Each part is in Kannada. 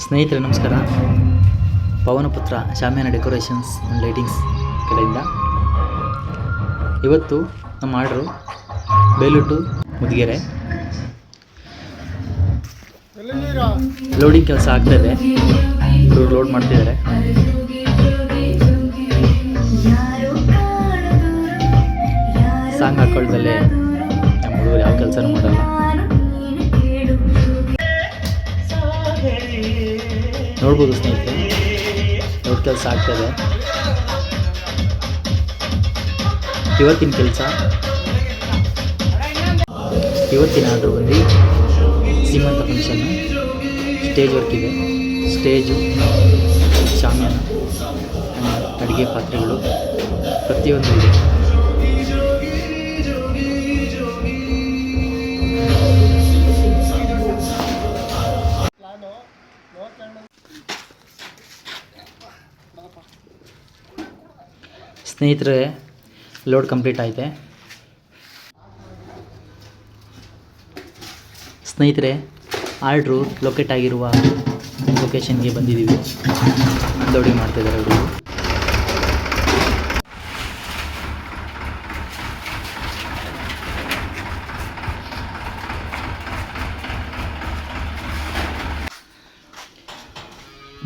ಸ್ನೇಹಿತರೆ ನಮಸ್ಕಾರ. ಪವನಪುತ್ರ ಶಾಮಿಯಾನ ಡೆಕೋರೇಷನ್ಸ್ ಆ್ಯಂಡ್ ಲೈಟಿಂಗ್ಸ್ ಕಡೆಯಿಂದ ಇವತ್ತು ನಮ್ಮ ಆರ್ಡ್ರು ಬೇಲೂರು ಟು ಮುದಿಗೆರೆ ಲೋಡಿಂಗ್ ಕೆಲಸ ಆಗ್ತಾಯಿದೆ. ಇವರು ಲೋಡ್ ಮಾಡ್ತಿದ್ದಾರೆ. ಸಾಂಗ್ ಹಾಕೊಳ್ಳ್ದಲ್ಲೇ ನಮ್ಮ ಹುಡುಗರು ಯಾವ ಕೆಲಸನೂ ಮಾಡಲ್ಲ. ನೋಡ್ಬೋದು ಸ್ನೇಹಿತರೆ, ಲೋಡ್ ಕೆಲಸ ಆಗ್ತಾಯಿದೆ. ಇವತ್ತಿನ ಕೆಲಸ, ಇವತ್ತಿನ ಆರ್ಡ್ರು ಬಂದು ಸೀಮಂತ ಫಂಕ್ಷನ್ನು. ಸ್ಟೇಜ್ ವರ್ಕ್ ಇದೆ. ಸ್ಟೇಜು, ಶಾಮಿಯಾನ, ಅಡುಗೆ ಪಾತ್ರೆಗಳು ಪ್ರತಿಯೊಂದು ಇದೆ. ಸ್ನೇಹಿತರೆ, ಲೋಡ್ ಕಂಪ್ಲೀಟ್ ಆಯಿತೆ. ಸ್ನೇಹಿತರೆ, ಆರ್ಡ್ರು ಲೊಕೇಟ್ ಆಗಿರುವ ಲೊಕೇಶನ್ಗೆ ಬಂದಿದ್ದೀವಿ. ಅನ್ಲೋಡಿಂಗ್ ಮಾಡ್ತಿದ್ದಾರೆ ಅವರು.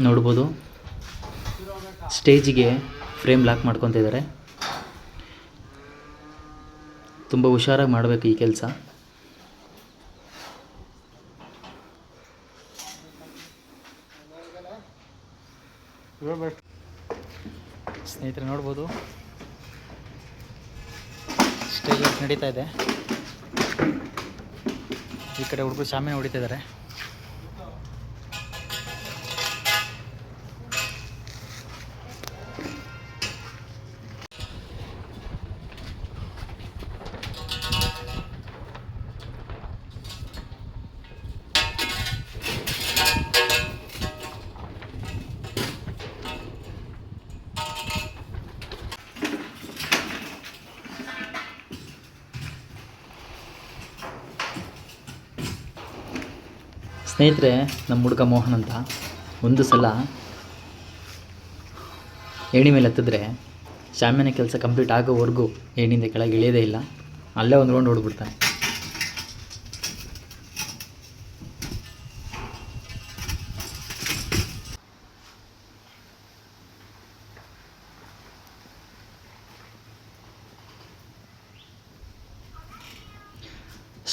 ನೋಡ್ಬೋದು, ಸ್ಟೇಜಿಗೆ ಫ್ರೇಮ್ ಲಾಕ್ ಮಾಡ್ಕೊತಿದ್ದಾರೆ. ತುಂಬ ಹುಷಾರಾಗಿ ಮಾಡಬೇಕು ಈ ಕೆಲಸ. ಸ್ನೇಹಿತರೆ ನೋಡ್ಬೋದು, ಸ್ಟೇಜ್ ವರ್ಕ್ ನಡೀತಾ ಇದೆ. ಈ ಕಡೆ ಹುಡುಗರು ಶಾಮಿಯಾನ ಹೊಡಿತಿದ್ದಾರೆ. ಸ್ನೇಹಿತರೆ, ನಮ್ಮ ಹುಡುಗ ಮೋಹನ್ ಅಂತ ಒಂದು ಸಲ ಏಣಿ ಮೇಲೆ ಹತ್ತಿದ್ರೆ ಶಾಮಿಯಾನ ಕೆಲಸ ಕಂಪ್ಲೀಟ್ ಆಗೋವರೆಗೂ ಏಣಿಂದ ಕೆಳಗೆ ಇಳಿಯೋದೇ ಇಲ್ಲ. ಅಲ್ಲೇ ಒಂದು ರೌಂಡ್ ಹೊಡ್ಬಿಡ್ತಾನೆ.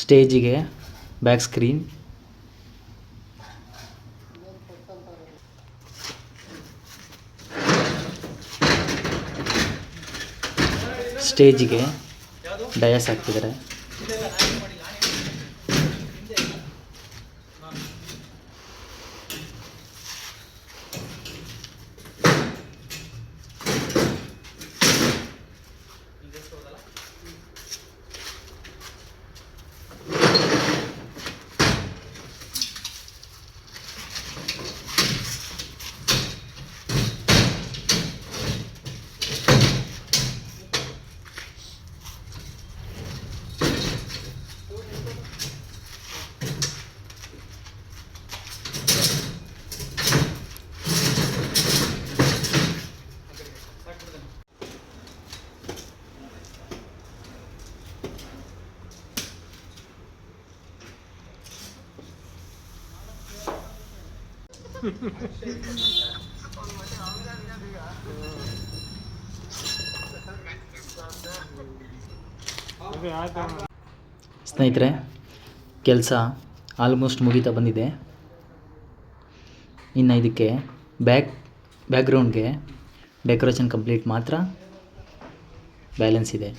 ಸ್ಟೇಜಿಗೆ ಬ್ಯಾಕ್ ಸ್ಕ್ರೀನ್, ಸ್ಟೇಜಿಗೆ ಡಯಾಸ್ ಹಾಕ್ತಿದ್ದಾರೆ. ಸ್ನೇಹಿತರೆ, ಕೆಲಸ ಆಲ್ಮೋಸ್ಟ್ ಮುಗೀತಾ ಬಂದಿದೆ. ಇನ್ನು ಇದಕ್ಕೆ ಬ್ಯಾಕ್ಗ್ರೌಂಡ್ಗೆ ಡೆಕೋರೇಷನ್ ಕಂಪ್ಲೀಟ್ ಮಾತ್ರ ಬ್ಯಾಲೆನ್ಸ್ ಇದೆ.